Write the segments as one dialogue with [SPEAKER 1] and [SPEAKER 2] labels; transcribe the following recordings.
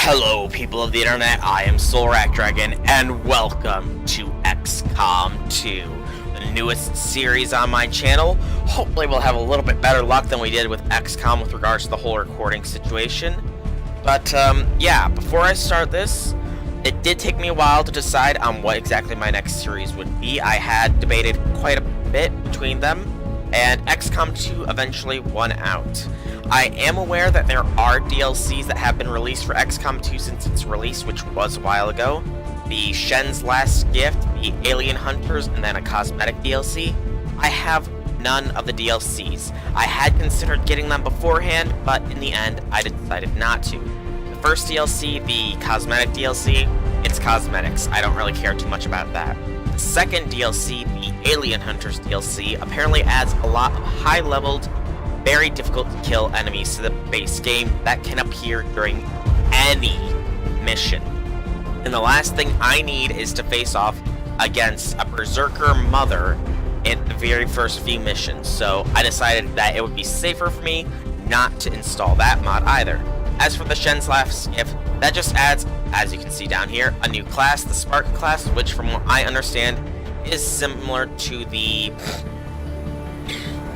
[SPEAKER 1] Hello, people of the internet, I am Dragon, and welcome to XCOM 2, the newest series on my channel. Hopefully we'll have a little bit better luck than we did with XCOM with regards to the whole recording situation. But, yeah, before I start this, it did take me a while to decide on what exactly my next series would be. I had debated quite a bit between them, and XCOM 2 eventually won out. I am aware that there are DLCs that have been released for XCOM 2 since its release, which was a while ago. The Shen's Last Gift, the Alien Hunters, and then a cosmetic DLC. I have none of the DLCs. I had considered getting them beforehand, but in the end, I decided not to. The first DLC, the cosmetic DLC, it's cosmetics. I don't really care too much about that. The second DLC, the Alien Hunters DLC, apparently adds a lot of high-leveled, very difficult to kill enemies to the base game that can appear during any mission. And the last thing I need is to face off against a Berserker Mother in the very first few missions, so I decided that it would be safer for me not to install that mod either. As for the Shen's Last Gift, that just adds, as you can see down here, a new class, the Spark class, which from what I understand is similar to the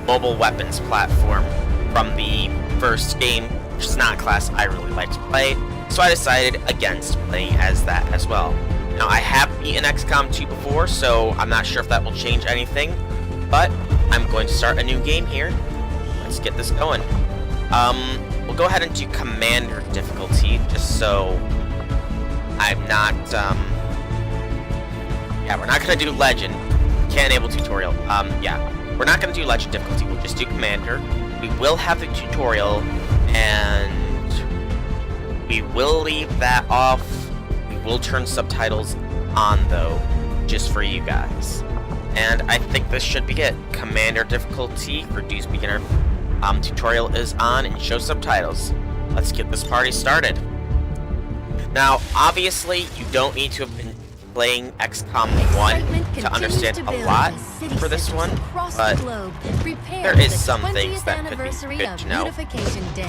[SPEAKER 1] mobile weapons platform from the first game, which is not a class I really like to play, so I decided against playing as that as well. Now, I have beaten XCOM 2 before, so I'm not sure if that will change anything, but I'm going to start a new game here. Let's get this going. We'll go ahead and do Commander difficulty, just so I'm not, yeah, we're not going to do Legend. Can't enable tutorial. Yeah. We're not going to do Legend difficulty, we'll just do Commander. We will have the tutorial, and we will leave that off. We will turn subtitles on, though, just for you guys. And I think this should be it. Commander difficulty, reduce beginner. Tutorial is on, and show subtitles. Let's get this party started. Now, obviously, you don't need to have been playing XCOM 1 to understand a lot for this one, but there is some things that could be good to know. Unification Day.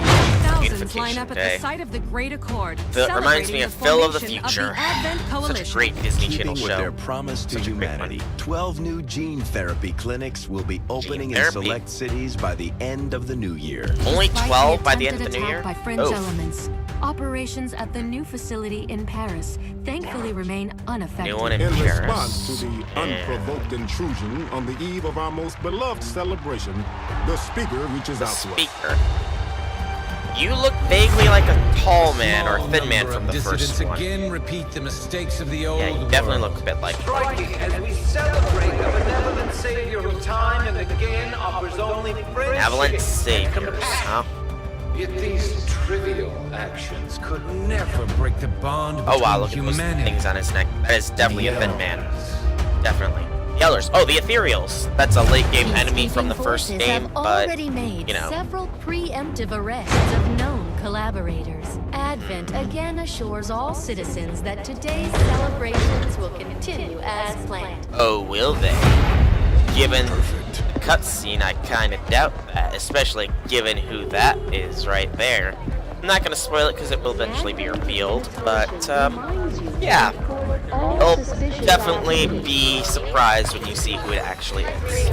[SPEAKER 1] That reminds me of Phil of the Future. Such a great Disney Channel show.
[SPEAKER 2] Their promise to humanity, 12 new gene therapy clinics will be opening in select cities by the end of the new year.
[SPEAKER 1] Only 12 by the end of the new year?
[SPEAKER 3] Oh. Operations at the new facility in Paris thankfully remain unaffected.
[SPEAKER 1] New one in
[SPEAKER 4] response to the unprovoked intrusion on the eve of our most beloved celebration, the speaker reaches out to us.
[SPEAKER 1] You look vaguely like a tall man or thin man from the first one.
[SPEAKER 5] Again repeat the mistakes of the old
[SPEAKER 1] yeah, you definitely look a bit like
[SPEAKER 6] striking as we celebrate a benevolent savior who time and again offers only friendship.
[SPEAKER 1] Benevolent saviors, huh?
[SPEAKER 5] Yet these trivial actions could never break the bond between
[SPEAKER 1] oh wow, look at those things on his neck. That is definitely a thin man. Definitely. Yellers. Oh, the Ethereals. That's a late game enemy from the first game, but, you know.
[SPEAKER 3] Several preemptive arrests of known collaborators. Advent again assures all citizens that today's celebrations will continue as planned.
[SPEAKER 1] Oh, will they? Given the cutscene, I kind of doubt that, especially given who that is right there. I'm not going to spoil it because it will eventually be revealed, but, yeah. You'll definitely be surprised when you see who it actually is.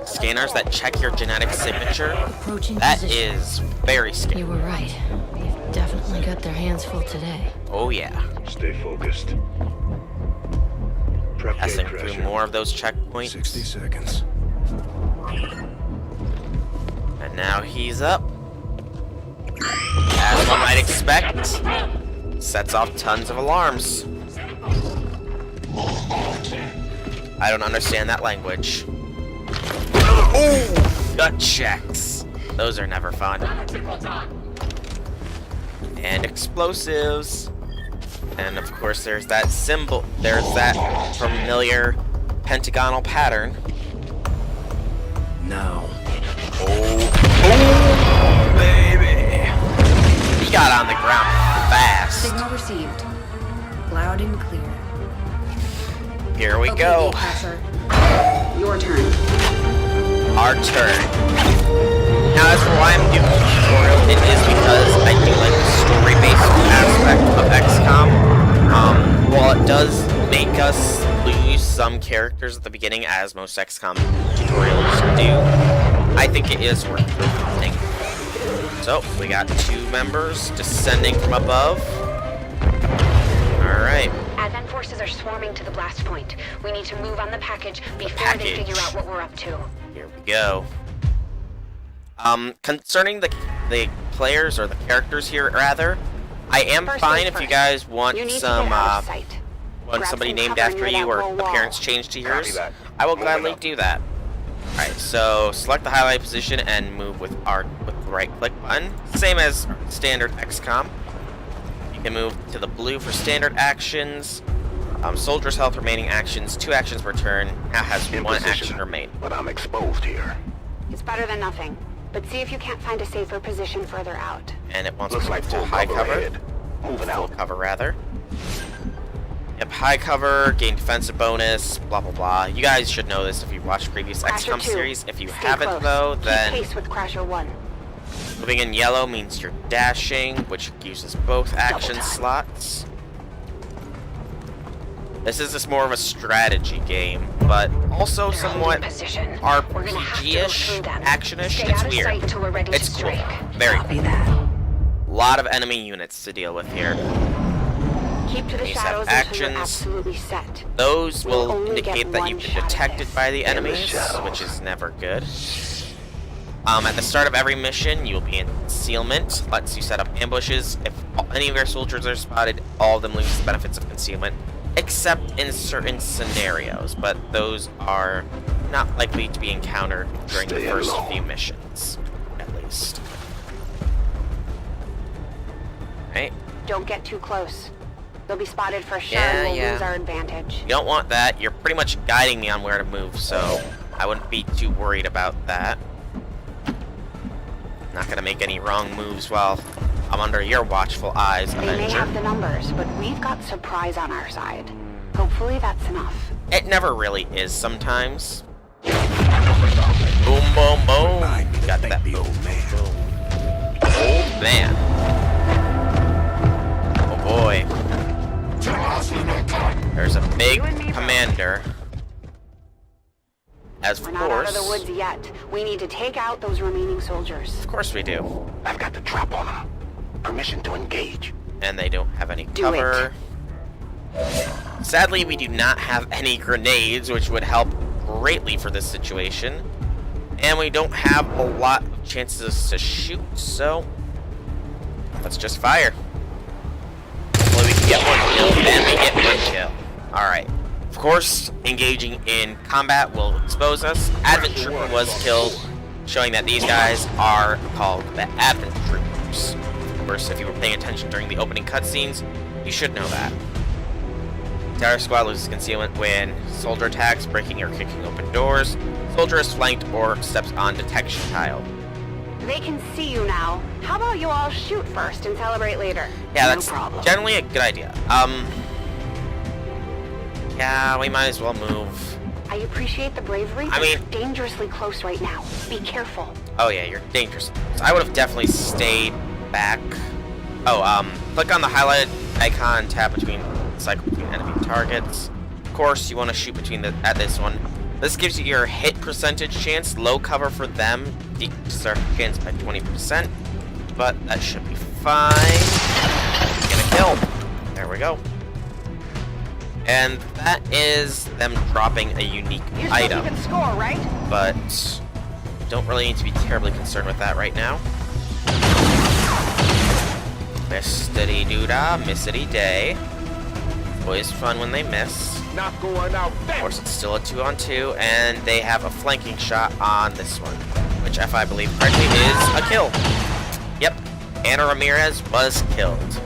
[SPEAKER 1] Scanners that check your genetic signature, that is very scary.
[SPEAKER 3] You were right. They've definitely got their hands full today.
[SPEAKER 1] Oh, yeah.
[SPEAKER 7] Stay focused.
[SPEAKER 1] Passing through more of those checkpoints.
[SPEAKER 2] 60 seconds.
[SPEAKER 1] And now he's up. As one might expect, sets off tons of alarms. I don't understand that language. Ooh, gut checks. Those are never fun. And explosives. And of course there's that symbol, there's that familiar pentagonal pattern.
[SPEAKER 2] Now.
[SPEAKER 1] Oh, baby. He got on the ground fast.
[SPEAKER 8] Signal received. Loud and clear.
[SPEAKER 1] Here we go.
[SPEAKER 8] Your turn.
[SPEAKER 1] Our turn. Now, as for why I'm doing the tutorial, it is because I some characters at the beginning, as most XCOM tutorials do, I think it is worth recruiting. So, we got 2 members descending from above. Alright.
[SPEAKER 8] Advent forces are swarming to the blast point. We need to move on the package before they figure out what we're up to.
[SPEAKER 1] Here we go. Concerning the players, or the characters here, rather, I am fine if you guys want some, want somebody named after you or appearance change to yours. I will gladly do that. Alright, so select the highlight position and move with the right click button. Same as standard XCOM. You can move to the blue for standard actions. Soldier's health remaining actions, 2 actions per turn. Now has 1 action remaining.
[SPEAKER 7] But I'm exposed here.
[SPEAKER 8] It's better than nothing. But see if you can't find a safer position further out.
[SPEAKER 1] And it wants to move to high cover.
[SPEAKER 7] Moving
[SPEAKER 1] Full
[SPEAKER 7] out.
[SPEAKER 1] cover, rather. Yep, high cover, gain defensive bonus, blah blah blah. You guys should know this if you've watched previous XCOM series. If you haven't, though, then
[SPEAKER 8] keep pace with Crasher 1.
[SPEAKER 1] moving in yellow means you're dashing, which uses both action slots. This is just more of a strategy game, but also somewhat RPG-ish, action-ish. It's weird. It's cool. Very cool. A lot of enemy units to deal with here.
[SPEAKER 8] Keep to the shadows until you're absolutely set.
[SPEAKER 1] Those will indicate that you've been detected by the enemies, which is never good. At the start of every mission, you'll be in concealment. Lets you set up ambushes. If any of your soldiers are spotted, all of them lose the benefits of concealment, except in certain scenarios, but those are not likely to be encountered during the first few missions, at least. Right?
[SPEAKER 8] Don't get too close. They'll be spotted for sure, and we'll lose our advantage.
[SPEAKER 1] You don't want that. You're pretty much guiding me on where to move, so I wouldn't be too worried about that. Not gonna make any wrong moves while I'm under your watchful eyes,
[SPEAKER 8] They may
[SPEAKER 1] Avenger.
[SPEAKER 8] have the numbers, but we've got surprise on our side. Hopefully that's enough.
[SPEAKER 1] It never really is sometimes. Boom, boom, boom. Got that boom, boom. Old man. Oh boy. There's a big commander. As of
[SPEAKER 8] We're not out of the
[SPEAKER 1] course.
[SPEAKER 8] woods yet. We need to take out those remaining soldiers.
[SPEAKER 1] Of course we do.
[SPEAKER 7] I've got the trap on them. Permission to engage.
[SPEAKER 1] And they don't have any
[SPEAKER 8] Do
[SPEAKER 1] cover. Sadly, we do not have any grenades, which would help greatly for this situation. And we don't have a lot of chances to shoot, so let's just fire. Hopefully we can get 1 kill, and we get 1 kill. Alright. Of course, engaging in combat will expose us. Advent Trooper was killed, showing that these guys are called the Advent Troopers. Of course, if you were paying attention during the opening cutscenes, you should know that. Terror Squad loses concealment when soldier attacks, breaking or kicking open doors. Soldier is flanked or steps on detection tile.
[SPEAKER 8] They can see you now. How about you all shoot first and celebrate later?
[SPEAKER 1] Yeah,
[SPEAKER 8] No
[SPEAKER 1] that's
[SPEAKER 8] problem.
[SPEAKER 1] generally a good idea. Yeah, we might as well move.
[SPEAKER 8] I appreciate the bravery, but you're dangerously close right now. Be careful.
[SPEAKER 1] Oh yeah, you're dangerous. So I would have definitely stayed back. Oh, click on the highlighted icon, tap between, cycle between enemy targets. Of course, you want to shoot between at this one. This gives you your hit percentage chance. Low cover for them decreases our chance by 20%, but that should be fine. Get a kill. There we go. And that is them dropping a unique item.
[SPEAKER 8] You're still keeping score, right?
[SPEAKER 1] But don't really need to be terribly concerned with that right now. Missity doodah, missity day. Always fun when they miss.
[SPEAKER 4] Not going out
[SPEAKER 1] Of course, it's still a 2-on-2, and they have a flanking shot on this one, which, if I believe correctly, is a kill. Yep, Anna Ramirez was killed.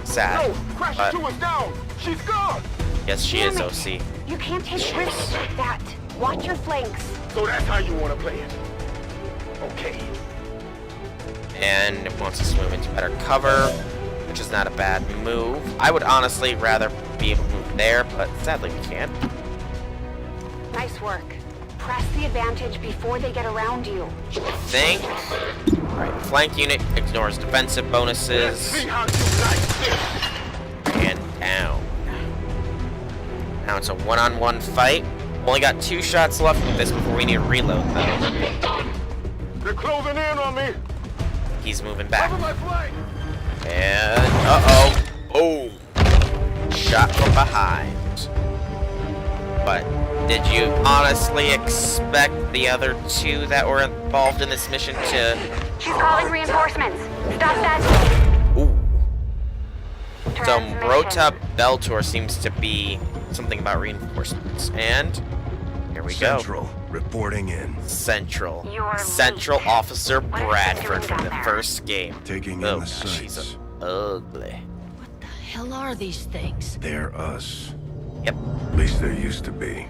[SPEAKER 1] Sad.
[SPEAKER 4] No, Crasher 2 is down. She's gone.
[SPEAKER 1] Yes, she is, OC.
[SPEAKER 8] You can't take risks like that. Watch your flanks.
[SPEAKER 4] So that's how you want to play it. Okay.
[SPEAKER 1] And it wants us to move into better cover, which is not a bad move. I would honestly rather be able to move there, but sadly we can't.
[SPEAKER 8] Nice work. Press the advantage before they get around you.
[SPEAKER 1] I think. Alright, flank unit ignores defensive bonuses.
[SPEAKER 4] See how you like this.
[SPEAKER 1] And down. Now it's a one-on-one fight. Only got 2 shots left with this before we need to reload, though.
[SPEAKER 4] They're closing in on me.
[SPEAKER 1] He's moving back.
[SPEAKER 4] Cover my flank.
[SPEAKER 1] And, uh-oh. Oh. Shot from behind. But did you honestly expect the other 2 that were involved in this mission to...
[SPEAKER 8] She's calling reinforcements. Stop that.
[SPEAKER 1] Ooh. So
[SPEAKER 8] Transmission.
[SPEAKER 1] Rota Beltor seems to be something about reinforcements. And here we go.
[SPEAKER 2] Central, reporting in.
[SPEAKER 1] Central.
[SPEAKER 8] You're
[SPEAKER 1] Central
[SPEAKER 8] weak.
[SPEAKER 1] Officer
[SPEAKER 8] What is he
[SPEAKER 1] Bradford
[SPEAKER 8] doing
[SPEAKER 1] from
[SPEAKER 8] down
[SPEAKER 1] the
[SPEAKER 8] there?
[SPEAKER 1] first game.
[SPEAKER 2] Taking
[SPEAKER 1] Oh
[SPEAKER 2] in the
[SPEAKER 1] gosh, he's
[SPEAKER 2] sights.
[SPEAKER 1] ugly.
[SPEAKER 3] What the hell are these things?
[SPEAKER 2] They're us.
[SPEAKER 1] Yep.
[SPEAKER 2] At least there used to be.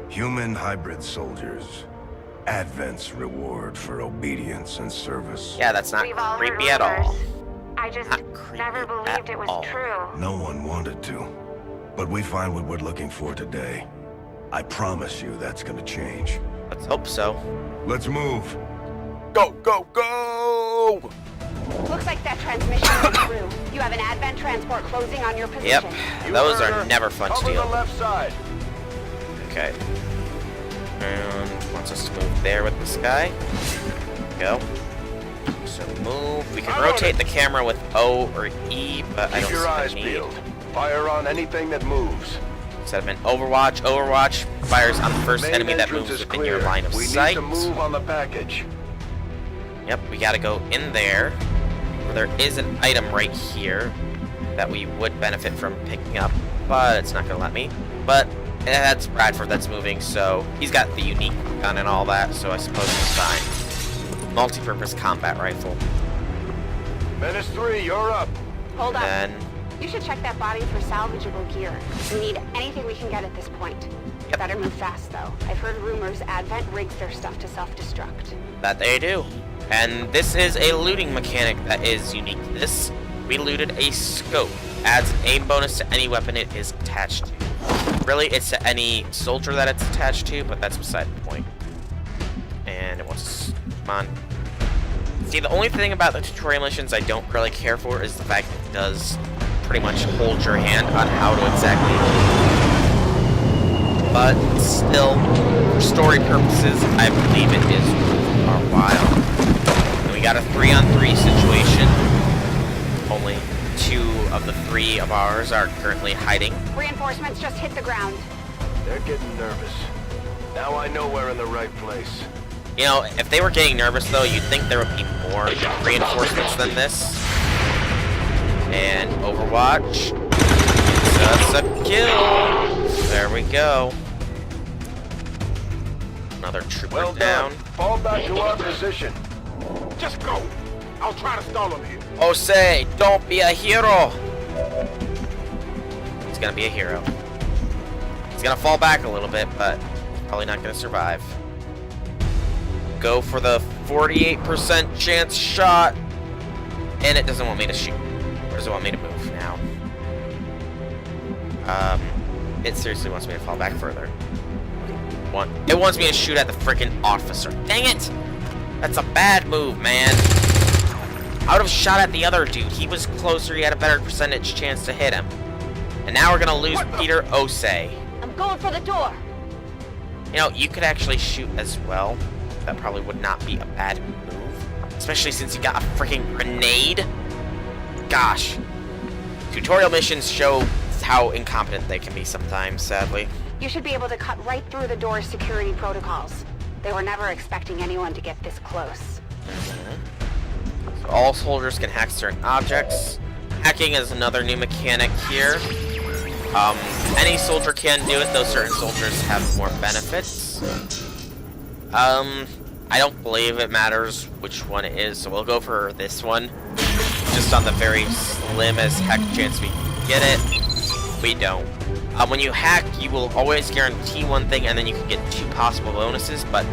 [SPEAKER 2] Human hybrid soldiers. Advent's reward for obedience and service.
[SPEAKER 1] Yeah, that's not
[SPEAKER 8] We've all heard
[SPEAKER 1] creepy at all.
[SPEAKER 8] rumors. I just
[SPEAKER 1] Not creepy
[SPEAKER 8] never
[SPEAKER 1] at
[SPEAKER 8] believed it was
[SPEAKER 1] all.
[SPEAKER 8] true.
[SPEAKER 2] No one wanted to. But we find what we're looking for today. I promise you that's gonna change.
[SPEAKER 1] Let's hope so.
[SPEAKER 2] Let's move.
[SPEAKER 1] Go, go, go!
[SPEAKER 8] Looks like that transmission went through. You have an Advent transport closing on your position.
[SPEAKER 1] Yep, those are never fun to
[SPEAKER 4] Cover the
[SPEAKER 1] deal.
[SPEAKER 4] left side.
[SPEAKER 1] Okay. And wants us to move there with this guy. Go. So move. We can rotate the camera with O or E, but I don't
[SPEAKER 7] Keep your
[SPEAKER 1] see
[SPEAKER 7] eyes
[SPEAKER 1] the need.
[SPEAKER 7] peeled. Fire on anything that moves.
[SPEAKER 1] Set up an Overwatch. Overwatch fires on the first
[SPEAKER 7] Main
[SPEAKER 1] enemy that
[SPEAKER 7] entrance
[SPEAKER 1] moves
[SPEAKER 7] is
[SPEAKER 1] within
[SPEAKER 7] clear.
[SPEAKER 1] your line of
[SPEAKER 7] we
[SPEAKER 1] sight.
[SPEAKER 7] need to move on the package.
[SPEAKER 1] Yep, we gotta go in there. Where there is an item right here that we would benefit from picking up, but it's not gonna let me. But that's Bradford that's moving, so he's got the unique gun and all that, so I suppose it's fine. Multi-purpose combat rifle.
[SPEAKER 7] Menace 3, you're up.
[SPEAKER 8] Hold up.
[SPEAKER 1] Then,
[SPEAKER 8] You should check that body for salvageable gear. We need anything we can get at this point.
[SPEAKER 1] Yep.
[SPEAKER 8] Better move fast, though. I've heard rumors Advent rigs their stuff to self-destruct.
[SPEAKER 1] that they do. And this is a looting mechanic that is unique to this. We looted a scope. Adds an aim bonus to any weapon it is attached to. Really, it's to any soldier that it's attached to, but that's beside the point. And it wants... Come on. See, the only thing about the tutorial missions I don't really care for is the fact that it does pretty much hold your hand on how to exactly... But still, for story purposes, I believe it is worth our while. And we got a 3-on-3 situation. Only 2 of the 3 of ours are currently hiding.
[SPEAKER 8] Reinforcements just hit the ground.
[SPEAKER 7] They're getting nervous. Now I know we're in the right place.
[SPEAKER 1] You know, if they were getting nervous, though, you'd think there would be more reinforcements than this. And Overwatch. That's a kill. There we go. Another trooper
[SPEAKER 7] Well
[SPEAKER 1] down.
[SPEAKER 7] done. Fall back to our position.
[SPEAKER 4] Just go. I'll try to stall him here.
[SPEAKER 1] Oh, say, don't be a hero. He's gonna be a hero. He's gonna fall back a little bit, but probably not gonna survive. Go for the 48% chance shot. And it doesn't want me to shoot. Or does it want me to move now? It seriously wants me to fall back further. It wants me to shoot at the freaking officer. Dang it! That's a bad move, man. I would have shot at the other dude. He was closer. He had a better percentage chance to hit him. And now we're gonna lose Peter Osei.
[SPEAKER 8] I'm going for the door.
[SPEAKER 1] You know, you could actually shoot as well. That probably would not be a bad move. Especially since you got a freaking grenade. Gosh. Tutorial missions show how incompetent they can be sometimes, sadly.
[SPEAKER 8] You should be able to cut right through the door's security protocols. They were never expecting anyone to get this close.
[SPEAKER 1] So all soldiers can hack certain objects. Hacking is another new mechanic here. Any soldier can do it, though certain soldiers have more benefits. I don't believe it matters which one it is, so we'll go for this one. Just on the very slimmest heck chance we can get it. We don't. When you hack, you will always guarantee one thing, and then you can get 2 possible bonuses, but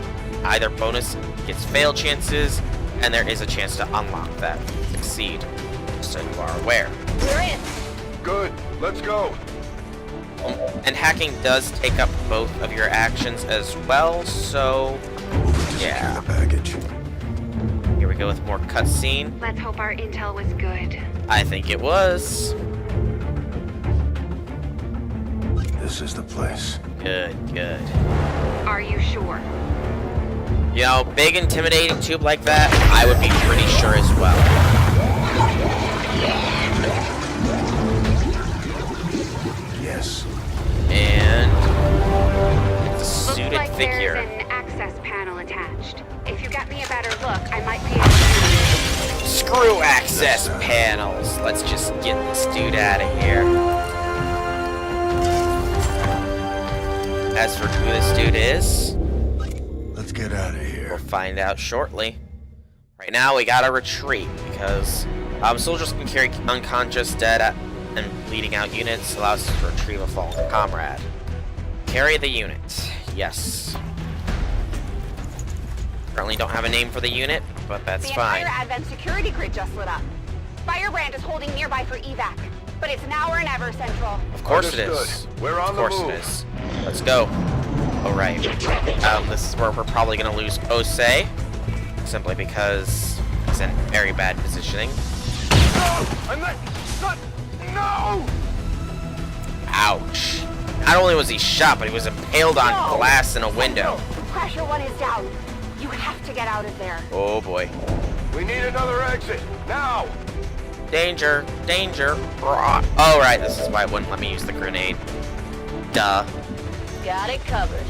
[SPEAKER 1] either bonus gets fail chances, and there is a chance to unlock that if you succeed, so you are aware.
[SPEAKER 8] We're in.
[SPEAKER 7] Good. Let's go.
[SPEAKER 1] And hacking does take up both of your actions as well, so yeah.
[SPEAKER 2] Secure the package.
[SPEAKER 1] Here we go with more cutscene.
[SPEAKER 8] Let's hope our intel was good.
[SPEAKER 1] I think it was.
[SPEAKER 2] This is the place.
[SPEAKER 1] Good, good.
[SPEAKER 8] Are you sure?
[SPEAKER 1] You know, big intimidating tube like that, I would be pretty sure as well.
[SPEAKER 2] Yes.
[SPEAKER 1] And it's a suited
[SPEAKER 8] Looks like
[SPEAKER 1] figure.
[SPEAKER 8] there's an access panel attached. If you get me a better look, I might be able to...
[SPEAKER 1] Screw access panels. Let's just get this dude out of here. As for who this dude is,
[SPEAKER 2] Let's get out of
[SPEAKER 1] we'll
[SPEAKER 2] here.
[SPEAKER 1] find out shortly. Right now, we gotta retreat because soldiers can carry unconscious, dead, and bleeding out units. Allows us to retrieve a fallen comrade. Carry the unit. Yes. Currently don't have a name for the unit, but that's
[SPEAKER 8] The
[SPEAKER 1] fine.
[SPEAKER 8] entire Advent security grid just lit up. Firebrand is holding nearby for evac, but it's now or never, Central.
[SPEAKER 1] Of course it is.
[SPEAKER 7] Understood. We're on
[SPEAKER 1] Of
[SPEAKER 7] the
[SPEAKER 1] course
[SPEAKER 7] move.
[SPEAKER 1] it is. Let's go. Alright. This is where we're probably going to lose Osei. Simply because he's in very bad positioning.
[SPEAKER 7] No! I'm not... No!
[SPEAKER 1] Ouch. Not only was he shot, but he was impaled on
[SPEAKER 8] No!
[SPEAKER 1] glass in a window.
[SPEAKER 8] Pressure 1 is down. You have to get out of there.
[SPEAKER 1] Oh boy.
[SPEAKER 7] We need another exit. Now!
[SPEAKER 1] Danger. Danger. Oh, right. This is why it wouldn't let me use the grenade. Duh.
[SPEAKER 8] Got it covered.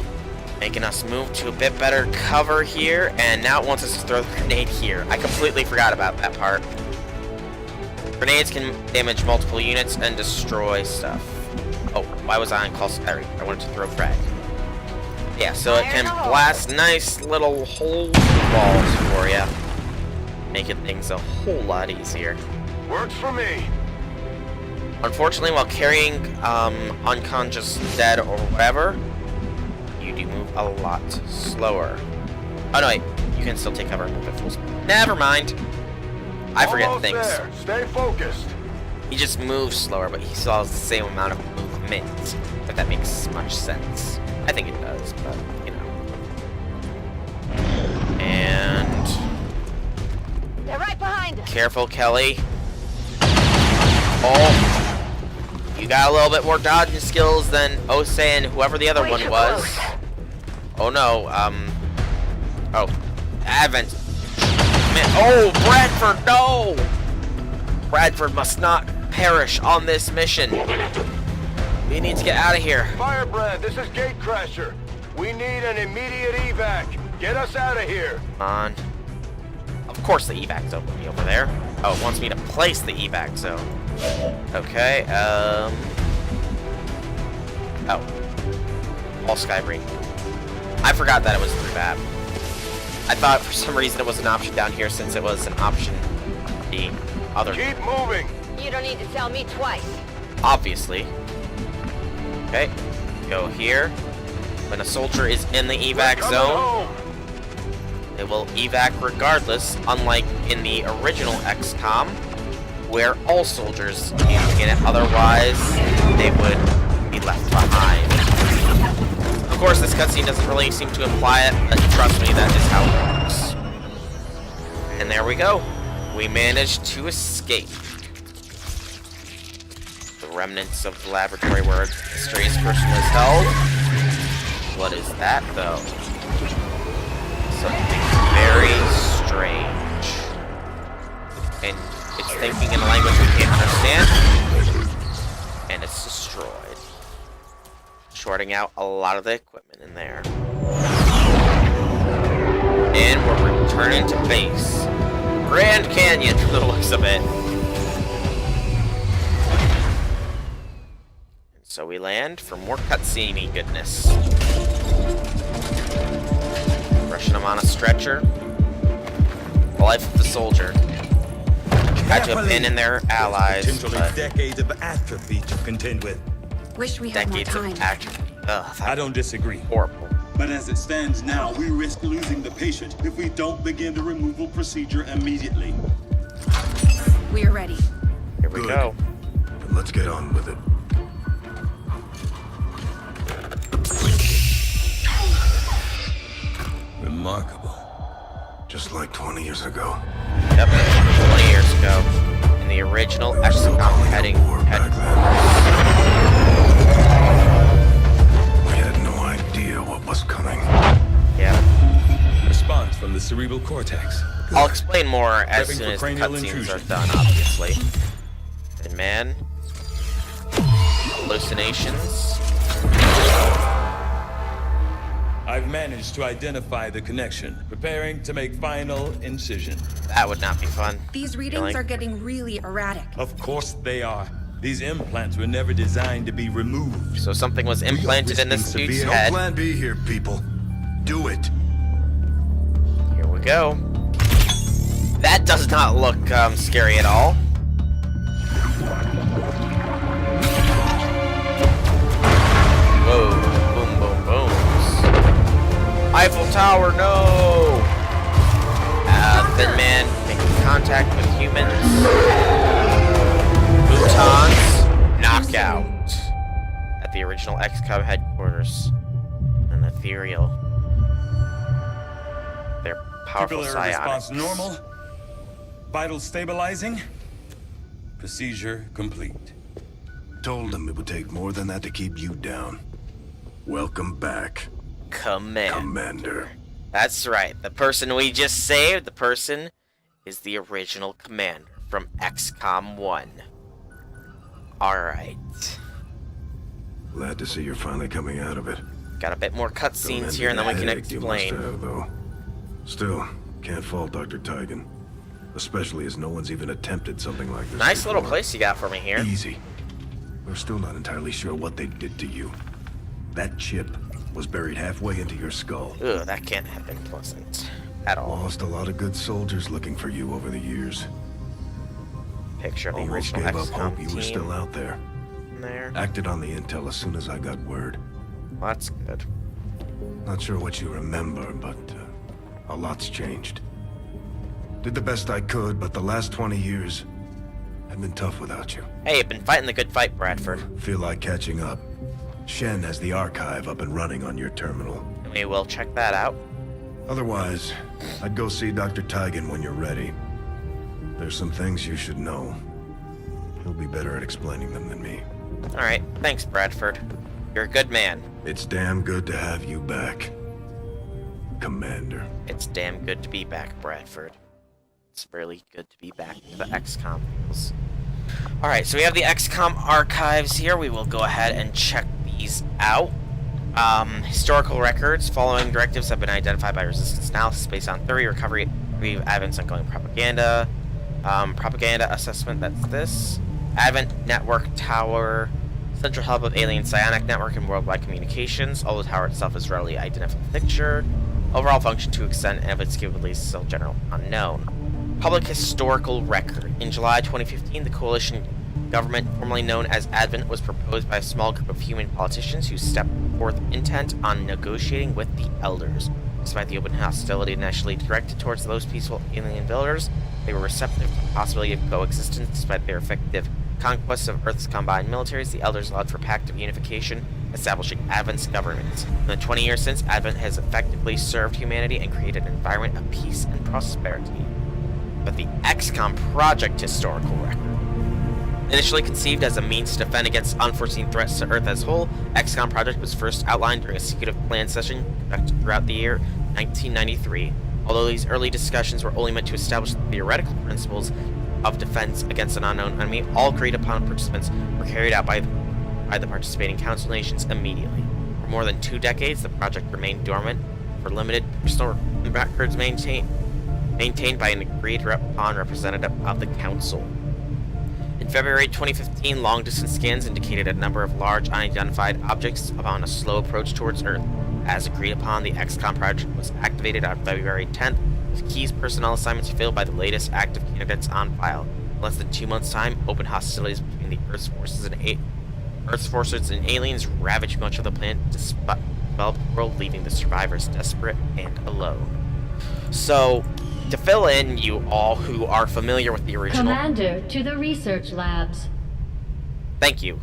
[SPEAKER 1] Making us move to a bit better cover here, and now it wants us to throw the grenade here. I completely forgot about that part. Grenades can damage multiple units and destroy stuff. Oh, why was I on call? I wanted to throw frag. Yeah, so it can blast nice little hole walls for you, making things a whole lot easier.
[SPEAKER 7] Works for me.
[SPEAKER 1] Unfortunately, while carrying unconscious, dead, or whatever, you do move a lot slower. Oh no, wait, you can still take cover and move at full speed. Never mind. I forget
[SPEAKER 7] Almost
[SPEAKER 1] things.
[SPEAKER 7] there. Stay focused.
[SPEAKER 1] He just moves slower, but he still has the same amount of movement. If that makes much sense. I think it does, but you know. And
[SPEAKER 8] They're right behind us.
[SPEAKER 1] careful, Kelly. Oh, you got a little bit more dodging skills than Osei and whoever the other
[SPEAKER 8] Way
[SPEAKER 1] one
[SPEAKER 8] too
[SPEAKER 1] was.
[SPEAKER 8] close.
[SPEAKER 1] Oh no, oh, Advent. Man, oh, Bradford, no! Bradford must not perish on this mission. We need to get out of here.
[SPEAKER 7] Firebrand, this is Gatecrasher. We need an immediate evac. Get us out of here.
[SPEAKER 1] Come on. Of course the evac zone will be over there. Oh, it wants me to place the evac zone. Okay, oh. All Skybree. I forgot that it was through that. I thought for some reason it was an option down here since it was an option the other.
[SPEAKER 7] Keep moving.
[SPEAKER 8] You don't need to tell me twice.
[SPEAKER 1] Obviously. Okay, go here. When a soldier is in the evac
[SPEAKER 7] Coming
[SPEAKER 1] zone,
[SPEAKER 7] home.
[SPEAKER 1] it will evac regardless, unlike in the original XCOM, where all soldiers need to get it, otherwise they would be left behind. Of course, this cutscene doesn't really seem to imply it, but trust me, that is how it works. And there we go. We managed to escape. The remnants of the laboratory where a mysterious person was held. What is that, though? Something very strange. And it's thinking in a language we can't understand. And it's destroyed. Shorting out a lot of the equipment in there. And we're returning to base. Grand Canyon, from the looks of it. And so we land for more cutscene-y goodness. Rushing him on a stretcher. The life of the soldier. Had to have been in their allies,
[SPEAKER 9] Potentially
[SPEAKER 1] but
[SPEAKER 9] decades of atrophy to contend with.
[SPEAKER 10] Wish we had more
[SPEAKER 1] decades
[SPEAKER 10] time.
[SPEAKER 1] of atrophy. Ugh,
[SPEAKER 9] I don't disagree.
[SPEAKER 1] horrible.
[SPEAKER 11] But as it stands now, we risk losing the patient if we don't begin the removal procedure immediately.
[SPEAKER 10] We're ready.
[SPEAKER 1] Here we
[SPEAKER 2] Good.
[SPEAKER 1] go.
[SPEAKER 2] Then let's get on with it. Remarkable. Just like 20 years ago.
[SPEAKER 1] Yep, 20 years ago. In the original XCOM heading headquarters.
[SPEAKER 9] cerebral cortex.
[SPEAKER 1] I'll explain more as
[SPEAKER 9] Prepping
[SPEAKER 1] soon
[SPEAKER 9] for
[SPEAKER 1] as the
[SPEAKER 9] cranial
[SPEAKER 1] cutscenes
[SPEAKER 9] intrusion.
[SPEAKER 1] are done, obviously. And man, hallucinations.
[SPEAKER 9] I've managed to identify the connection, preparing to make final incision.
[SPEAKER 1] That would not be fun.
[SPEAKER 10] These readings are getting really erratic.
[SPEAKER 9] Of course they are. These implants were never designed to be removed.
[SPEAKER 1] So something was implanted in this dude's
[SPEAKER 2] No
[SPEAKER 1] head.
[SPEAKER 2] plan B here, people. Do it.
[SPEAKER 1] Here we go. That does not look scary at all. Whoa, boom, boom, booms. Eiffel Tower, no! Thin man making contact with humans. Boutons, knockout. At the original XCOM headquarters. An ethereal. They're powerful
[SPEAKER 9] Pupillary response
[SPEAKER 1] psionics.
[SPEAKER 9] normal. Vital stabilizing. Procedure complete.
[SPEAKER 2] Told them it would take more than that to keep you down. Welcome back, Commander.
[SPEAKER 1] That's right. The person we just saved, the person is the original commander from XCOM 1. Alright.
[SPEAKER 2] Glad to see you're finally coming out of it.
[SPEAKER 1] Got a bit more cutscenes here and then we can
[SPEAKER 2] Headache you must
[SPEAKER 1] explain.
[SPEAKER 2] have, though. Still, can't fault Dr. Tigan. Especially as no one's even attempted something like this
[SPEAKER 1] Nice little
[SPEAKER 2] before.
[SPEAKER 1] place you got for me here.
[SPEAKER 2] Easy. We're still not entirely sure what they did to you. That chip was buried halfway into your skull.
[SPEAKER 1] Ugh, that can't have been pleasant at all.
[SPEAKER 2] Lost a lot of good soldiers looking for you over the years.
[SPEAKER 1] Picture of the
[SPEAKER 2] Almost
[SPEAKER 1] original
[SPEAKER 2] gave up hope
[SPEAKER 1] XCOM
[SPEAKER 2] you
[SPEAKER 1] team
[SPEAKER 2] were still out there.
[SPEAKER 1] there.
[SPEAKER 2] Acted on the intel as soon as I got word.
[SPEAKER 1] Well, that's good.
[SPEAKER 2] Not sure what you remember, but a lot's changed. Did the best I could, but the last 20 years have been tough without you.
[SPEAKER 1] Hey, you've been fighting the good fight, Bradford.
[SPEAKER 2] Feel like catching up. Shen has the archive up and running on your terminal.
[SPEAKER 1] And we will check that out.
[SPEAKER 2] Otherwise, I'd go see Dr. Tigan when you're ready. There's some things you should know. He'll be better at explaining them than me.
[SPEAKER 1] Alright, thanks, Bradford. You're a good man.
[SPEAKER 2] It's damn good to have you back, Commander.
[SPEAKER 1] It's damn good to be back, Bradford. It's really good to be back to the XCOM fields. Alright, so we have the XCOM archives here. We will go ahead and check these out. Historical records. Following directives have been identified by Resistance Analysis based on theory, recovery, Advent's ongoing propaganda. Propaganda assessment, that's this. Advent Network Tower. Central hub of alien psionic network and worldwide communications. Although the tower itself is readily identifiable picture. Overall function to extent and of its capabilities is still general unknown. Public historical record. In July 2015, the coalition government, formerly known as Advent, was proposed by a small group of human politicians who stepped forth intent on negotiating with the Elders. Despite the open hostility initially directed towards those peaceful alien builders, they were receptive to the possibility of coexistence despite their effective conquests of Earth's combined militaries. The Elders allowed for pact of unification, establishing Advent's government. In the 20 years since, Advent has effectively served humanity and created an environment of peace and prosperity. But the XCOM Project historical record. Initially conceived as a means to defend against unforeseen threats to Earth as a whole, XCOM Project was first outlined during a secretive plan session conducted throughout the year 1993. Although these early discussions were only meant to establish the theoretical principles of defense against an unknown enemy, all agreed upon participants were carried out by the participating council nations immediately. For more than 2 decades, the project remained dormant for limited personal records maintained by an agreed-upon representative of the council. In February 2015, long-distance scans indicated a number of large unidentified objects upon a slow approach towards Earth. As agreed upon, the XCOM project was activated on February 10th, with Key's personnel assignments filled by the latest active candidates on file. In less than 2 months' time, open hostilities between the Earth's forces and aliens ravaged much of the planet to develop the world, leaving the survivors desperate and alone. So, to fill in you all who are familiar with the original...
[SPEAKER 3] Commander, to the research labs.
[SPEAKER 1] Thank you,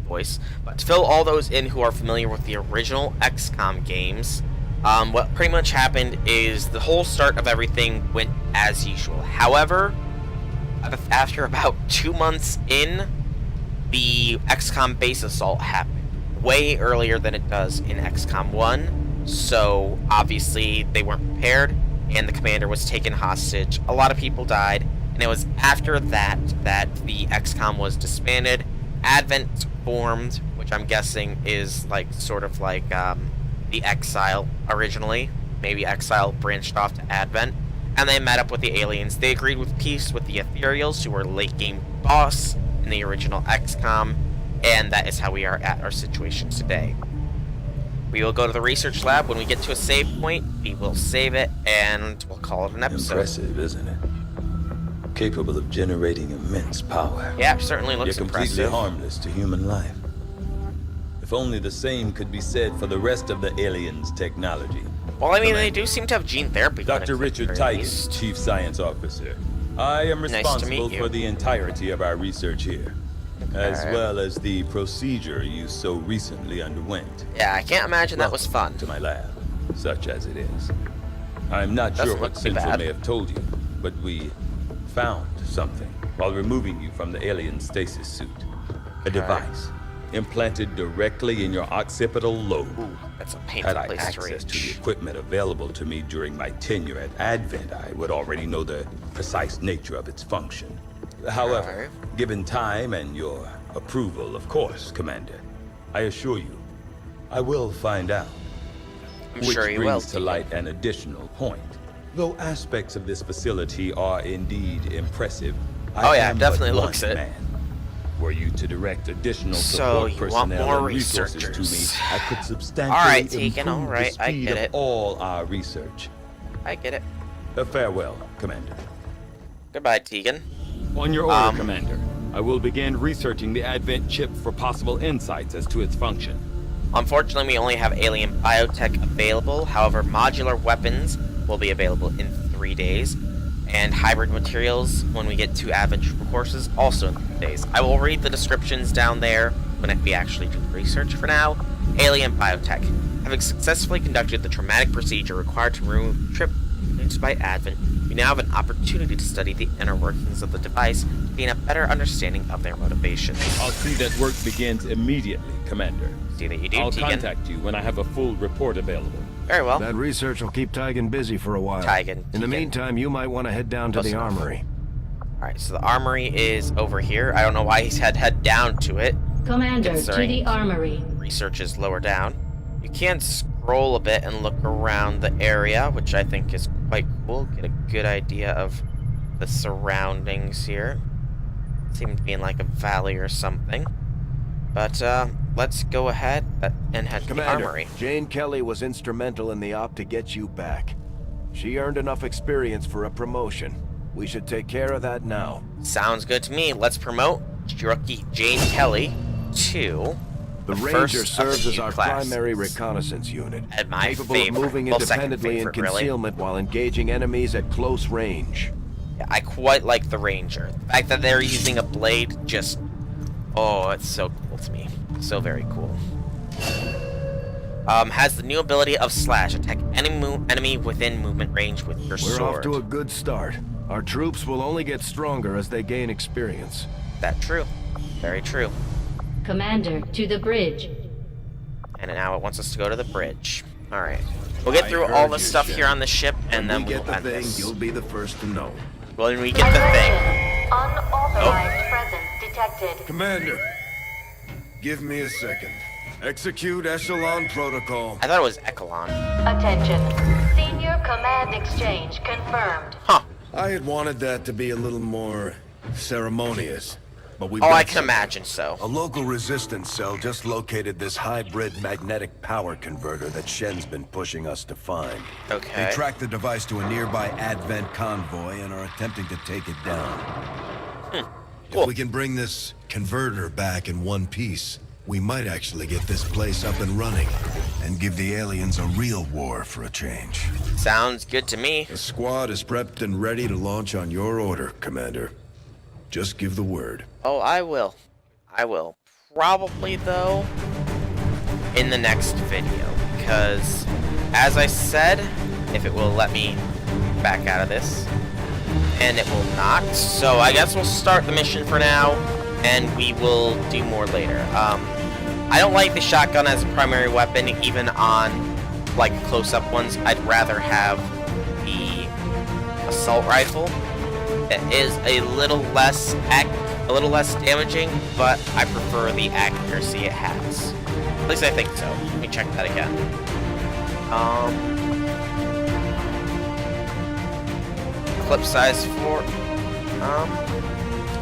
[SPEAKER 1] voice. But to fill all those in who are familiar with the original XCOM games, what pretty much happened is the whole start of everything went as usual. However, after about 2 months in, the XCOM base assault happened. Way earlier than it does in XCOM 1, so obviously they weren't prepared. and the commander was taken hostage. A lot of people died, and it was after that that the XCOM was disbanded. Advent formed, which I'm guessing is like sort of like the Exile originally. Maybe Exile branched off to Advent, and they met up with the aliens. They agreed with peace with the Ethereals, who were late game boss in the original XCOM, and that is how we are at our situation today. We will go to the research lab. When we get to a save point, we will save it, and we'll call it an episode.
[SPEAKER 12] Impressive, isn't it? Capable of generating immense power.
[SPEAKER 1] Yeah, certainly looks
[SPEAKER 12] Yet completely
[SPEAKER 1] impressive.
[SPEAKER 12] harmless to human life. If only the same could be said for the rest of the aliens' technology.
[SPEAKER 1] Well, I mean, they do seem to have gene therapy.
[SPEAKER 12] Dr. Richard Titan, Chief Science Officer. I am responsible for the entirety of our research here, as well as the procedure you so recently underwent.
[SPEAKER 1] Yeah, I can't imagine that was fun.
[SPEAKER 12] To my lab, such as it is. I'm not sure what Central may have told you, but we found something while removing you from the alien stasis suit. A device implanted directly in your occipital lobe.
[SPEAKER 1] Ooh, that's a painful place to reach.
[SPEAKER 12] Had I access to the equipment available to me during my tenure at Advent, I would already know the precise nature of its function. However, given time and your approval, of course, Commander, I assure you, I will find out. Which brings to light an additional point. Though aspects of this facility are indeed impressive, I am
[SPEAKER 1] definitely
[SPEAKER 12] but
[SPEAKER 1] looks
[SPEAKER 12] one
[SPEAKER 1] it.
[SPEAKER 12] man. Were you to direct additional
[SPEAKER 1] So
[SPEAKER 12] support
[SPEAKER 1] you
[SPEAKER 12] personnel
[SPEAKER 1] want more
[SPEAKER 12] and resources
[SPEAKER 1] researchers.
[SPEAKER 12] to me, I could substantially
[SPEAKER 1] Alright, Tegan,
[SPEAKER 12] improve
[SPEAKER 1] alright,
[SPEAKER 12] the
[SPEAKER 1] I
[SPEAKER 12] speed
[SPEAKER 1] get
[SPEAKER 12] of
[SPEAKER 1] it.
[SPEAKER 12] all our research.
[SPEAKER 1] I get it.
[SPEAKER 12] Farewell, Commander.
[SPEAKER 1] Goodbye, Tegan.
[SPEAKER 13] On your order, Commander. I will begin researching the Advent chip for possible insights as to its function.
[SPEAKER 1] Unfortunately, we only have alien biotech available. However, modular weapons will be available in 3 days. And hybrid materials, when we get to Advent courses, also in 3 days. I will read the descriptions down there when we actually do the research. For now, alien biotech. Having successfully conducted the traumatic procedure required to remove the trip induced by Advent, we now have an opportunity to study the inner workings of the device to gain a better understanding of their motivations.
[SPEAKER 13] I'll see that work begins immediately, Commander.
[SPEAKER 1] See that you do,
[SPEAKER 13] I'll
[SPEAKER 1] Tegan.
[SPEAKER 13] contact you when I have a full report available.
[SPEAKER 1] Very well.
[SPEAKER 2] That research will keep Tigan busy for a while.
[SPEAKER 1] Tigan.
[SPEAKER 2] In the meantime, you might want to head down to the armory.
[SPEAKER 1] Alright, so the armory is over here. I don't know why he's had to head down to it.
[SPEAKER 3] Commander, to the armory.
[SPEAKER 1] Research is lower down. You can scroll a bit and look around the area, which I think is quite cool. Get a good idea of the surroundings here. Seems to be in like a valley or something. But, let's go ahead and head to the armory.
[SPEAKER 14] Jane Kelly was instrumental in the op to get you back. She earned enough experience for a promotion. We should take care of that now.
[SPEAKER 1] Sounds good to me. Let's promote Rookie Jane Kelly to
[SPEAKER 14] the Ranger serves as our primary reconnaissance unit,
[SPEAKER 1] and my
[SPEAKER 14] capable of moving independently in concealment while engaging enemies at close range.
[SPEAKER 1] Yeah, I quite like the Ranger. The fact that they're using a blade just... Oh, it's so cool to me. So very cool. Has the new ability of Slash. Attack any enemy within movement range with your sword.
[SPEAKER 14] We're off to a good start. Our troops will only get stronger as they gain experience.
[SPEAKER 1] That's true. Very true.
[SPEAKER 3] Commander, to the bridge.
[SPEAKER 1] And now it wants us to go to the bridge. Alright. We'll get through all the stuff here on the ship, and then we'll end this.
[SPEAKER 14] You'll be the first to know.
[SPEAKER 1] When we get the thing.
[SPEAKER 3] Unauthorized presence detected.
[SPEAKER 2] Commander, give me a second. Execute Echelon Protocol.
[SPEAKER 1] I thought it was Echelon.
[SPEAKER 3] Attention. Senior command exchange confirmed.
[SPEAKER 1] Huh.
[SPEAKER 2] I had wanted that to be a little more ceremonious. But we
[SPEAKER 1] I can imagine so.
[SPEAKER 2] A local resistance cell just located this hybrid magnetic power converter that Shen's been pushing us to find.
[SPEAKER 1] Okay.
[SPEAKER 2] They tracked the device to a nearby Advent convoy and are attempting to take it down. Cool. If we can bring this converter back in one piece, we might actually get this place up and running and give the aliens a real war for a change.
[SPEAKER 1] Sounds good to me.
[SPEAKER 2] The squad is prepped and ready to launch on your order, Commander. Just give the word.
[SPEAKER 1] Oh, I will. I will. Probably, though, in the next video. Because, as I said, if it will let me back out of this, and it will not. So I guess we'll start the mission for now, and we will do more later. I don't like the shotgun as a primary weapon, even on, like, close-up ones. I'd rather have the assault rifle. It is a little less damaging, but I prefer the accuracy it has. At least I think so. Let me check that again. Clip size for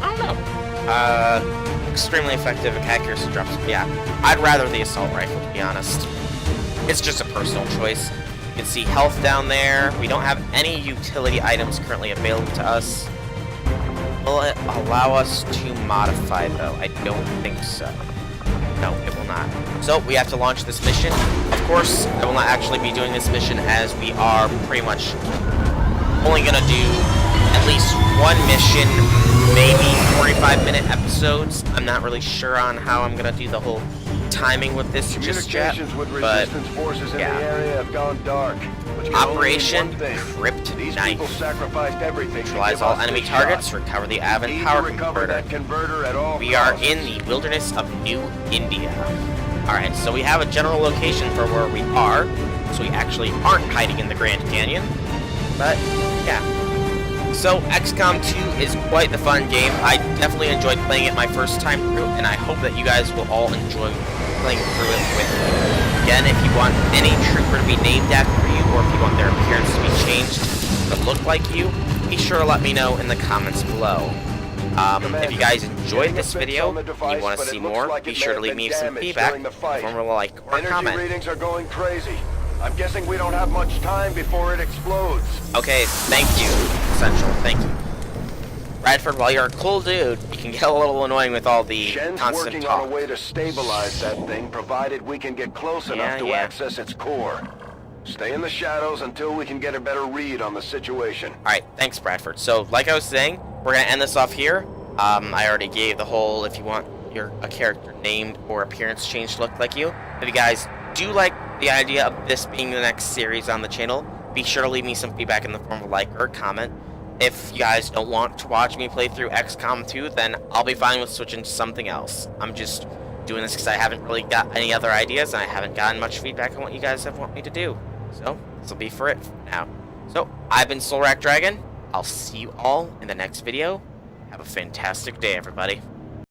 [SPEAKER 1] I don't know. Extremely effective accuracy drops. Yeah, I'd rather the assault rifle, to be honest. It's just a personal choice. You can see health down there. We don't have any utility items currently available to us. Will it allow us to modify, though? I don't think so. No, it will not. So, we have to launch this mission. Of course, I will not actually be doing this mission, as we are pretty much only going to do at least one mission, maybe 45-minute episodes. I'm not really sure on how I'm going to do the whole timing with this just yet,
[SPEAKER 7] with
[SPEAKER 1] but
[SPEAKER 7] resistance forces in
[SPEAKER 1] yeah.
[SPEAKER 7] the area have gone dark.
[SPEAKER 1] Operation Kryptonite. Neutralize all enemy targets, recover the Advent power converter. We are in the wilderness of New India. Alright, so we have a general location for where we are, so we actually aren't hiding in the Grand Canyon, but yeah. So, XCOM 2 is quite the fun game. I definitely enjoyed playing it my first time through, and I hope that you guys will all enjoy playing through it with me. Again, if you want any trooper to be named after you, or if you want their appearance to be changed to look like you, be sure to let me know in the comments below. If you guys enjoyed this video and you want to see more, be sure to leave me some feedback in the form of a like or a comment.
[SPEAKER 7] Energy readings are going crazy. I'm guessing we don't have much time before it explodes.
[SPEAKER 1] Okay, thank you, Central. Thank you. Bradford, while you're a cool dude, you can get a little annoying with all the
[SPEAKER 7] Shen's
[SPEAKER 1] constant
[SPEAKER 7] working
[SPEAKER 1] talk.
[SPEAKER 7] on a way to stabilize that thing, provided we can get close enough to access its core. Stay in the shadows until we can get a better read on the situation.
[SPEAKER 1] Alright, thanks, Bradford. So, like I was saying, we're going to end this off here. I already gave the whole, if you want a character named or appearance changed to look like you. If you guys do like the idea of this being the next series on the channel, be sure to leave me some feedback in the form of a like or a comment. If you guys don't want to watch me play through XCOM 2, then I'll be fine with switching to something else. I'm just doing this because I haven't really got any other ideas, and I haven't gotten much feedback on what you guys have want me to do. So, this will be for it now. So, I've been Soulrack Dragon. I'll see you all in the next video. Have a fantastic day, everybody.